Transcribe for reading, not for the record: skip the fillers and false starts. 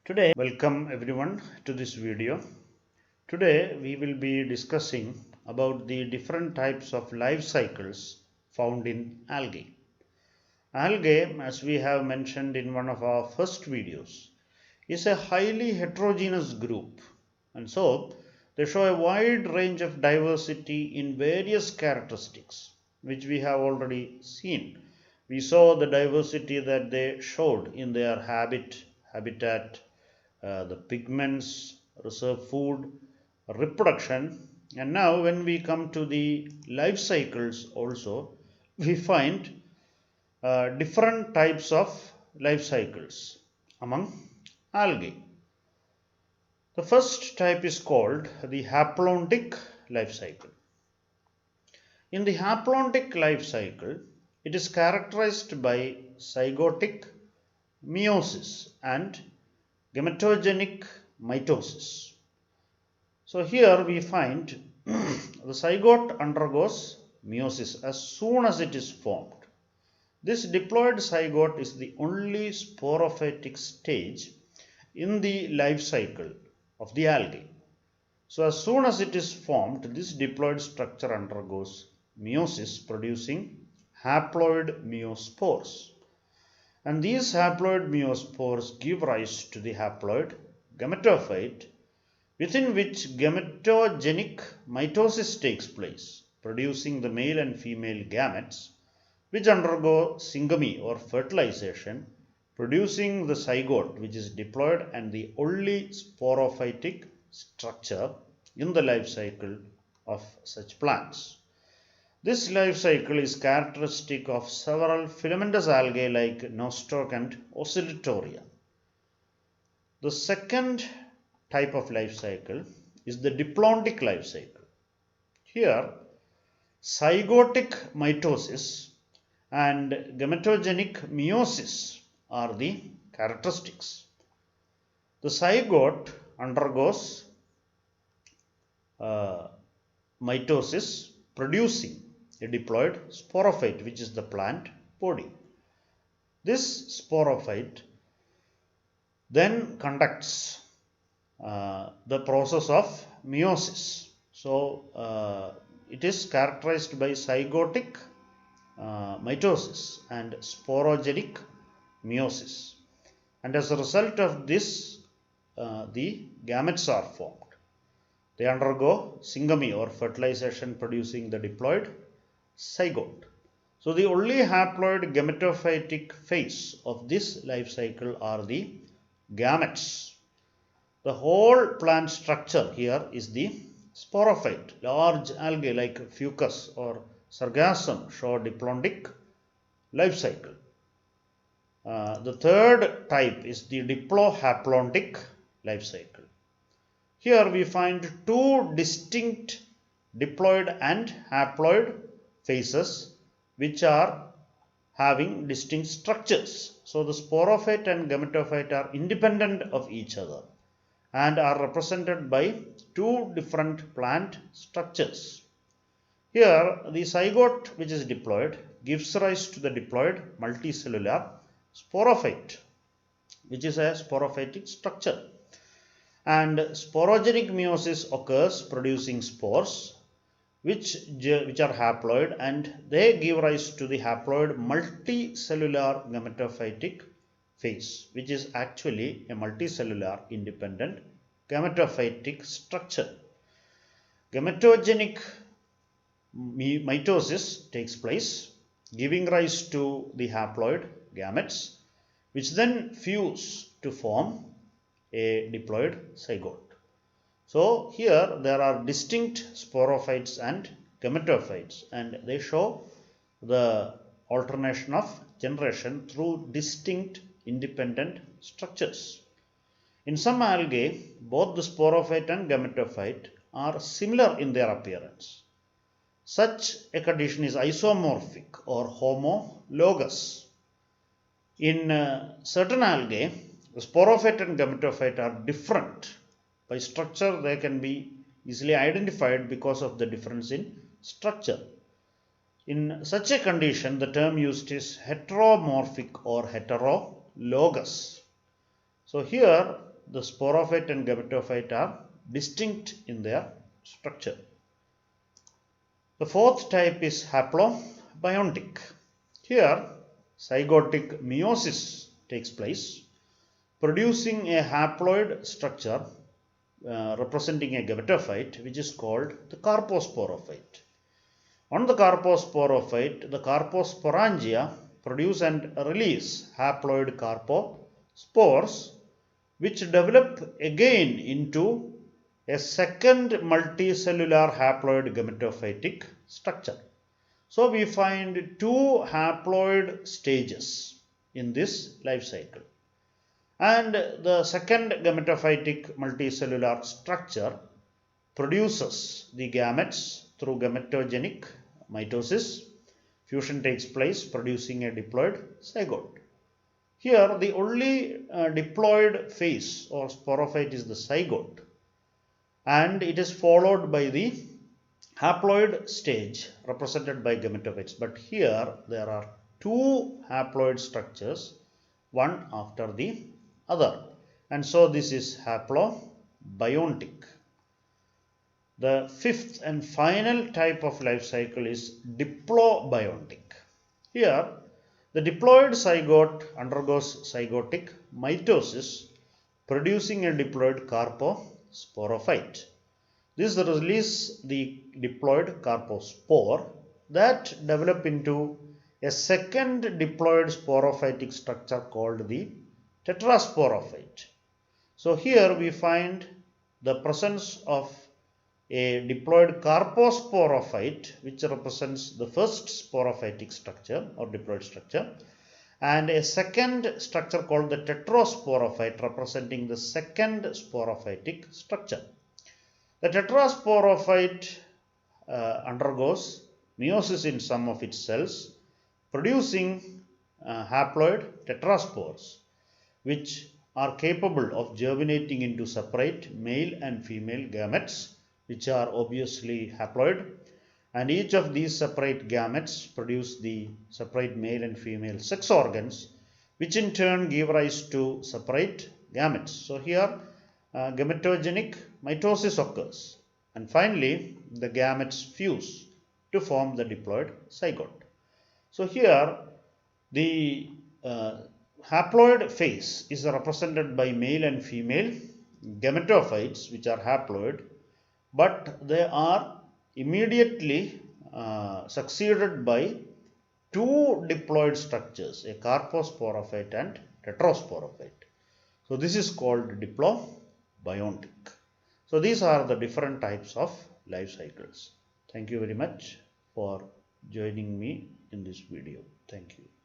Today, welcome everyone to this video. Today we will be discussing about the different types of life cycles found in algae. Algae, as we have mentioned in one of our first videos, is a highly heterogeneous group, and so they show a wide range of diversity in various characteristics, which we have already seen. We saw the diversity that they showed in their habitat, the pigments, reserve food, reproduction, and now when we come to the life cycles also, we find different types of life cycles among algae. The first type is called the haplontic life cycle. In the haplontic life cycle, it is characterized by zygotic meiosis and gametogenic mitosis. So here we find the zygote undergoes meiosis as soon as it is formed. This diploid zygote is the only sporophytic stage in the life cycle of the algae. So as soon as it is formed, this diploid structure undergoes meiosis, producing haploid meiospores. And these haploid meiospores give rise to the haploid gametophyte, within which gametogenic mitosis takes place, producing the male and female gametes, which undergo syngamy or fertilization, producing the zygote, which is diploid and the only sporophytic structure in the life cycle of such plants. This life cycle is characteristic of several filamentous algae like nostoc and oscillatoria. The second type of life cycle is the diplontic life cycle. Here, zygotic mitosis and gametogenic meiosis are the characteristics. The zygote undergoes mitosis, producing a diploid sporophyte, which is the plant body. This sporophyte then conducts the process of meiosis. So it is characterized by zygotic mitosis and sporogenic meiosis, and as a result of this the gametes are formed. They undergo syngamy or fertilization, producing the diploid zygote. So the only haploid gametophytic phase of this life cycle are the gametes. The whole plant structure here is the sporophyte. Large algae like fucus or sargassum show diplontic life cycle. The third type is the diplohaplontic life cycle. Here we find two distinct diploid and haploid phases which are having distinct structures. So the sporophyte and gametophyte are independent of each other and are represented by two different plant structures. Here the zygote, which is diploid, gives rise to the diploid multicellular sporophyte, which is a sporophytic structure. And sporogenic meiosis occurs, producing spores which are haploid, and they give rise to the haploid multicellular gametophytic phase, which is actually a multicellular independent gametophytic structure. Gametogenic mitosis takes place, giving rise to the haploid gametes, which then fuse to form a diploid zygote. So here there are distinct sporophytes and gametophytes, and they show the alternation of generation through distinct independent structures. In some algae, both the sporophyte and gametophyte are similar in their appearance. Such a condition is isomorphic or homologous. In certain algae, the sporophyte and gametophyte are different. By structure, they can be easily identified because of the difference in structure. In such a condition, the term used is heteromorphic or heterologous. So here the sporophyte and gametophyte are distinct in their structure. The fourth type is haplobiontic. Here, zygotic meiosis takes place, producing a haploid structure representing a gametophyte, which is called the carposporophyte. On the carposporophyte, the carposporangia produce and release haploid carpospores, which develop again into a second multicellular haploid gametophytic structure. So we find two haploid stages in this life cycle. And the second gametophytic multicellular structure produces the gametes through gametogenic mitosis. Fusion takes place, producing a diploid zygote. Here, the only diploid phase or sporophyte is the zygote, and it is followed by the haploid stage represented by gametophytes. But here, there are two haploid structures, one after the other, and so this is haplobiontic. The fifth and final type of life cycle is diplobiontic. Here, the diploid zygote undergoes zygotic mitosis, producing a diploid carposporophyte. This releases the diploid carpospore that develop into a second diploid sporophytic structure called the tetrasporophyte. So here we find the presence of a diploid carposporophyte, which represents the first sporophytic structure or diploid structure, and a second structure called the tetrasporophyte representing the second sporophytic structure. The tetrasporophyte undergoes meiosis in some of its cells, producing haploid tetraspores, which are capable of germinating into separate male and female gametes, which are obviously haploid, and each of these separate gametes produce the separate male and female sex organs, which in turn give rise to separate gametes. So here gametogenic mitosis occurs, and finally the gametes fuse to form the diploid zygote. So here the haploid phase is represented by male and female gametophytes, which are haploid, but they are immediately succeeded by two diploid structures, a carposporophyte and tetrasporophyte. So this is called diplobiontic. So these are the different types of life cycles. Thank you very much for joining me in this video. Thank you.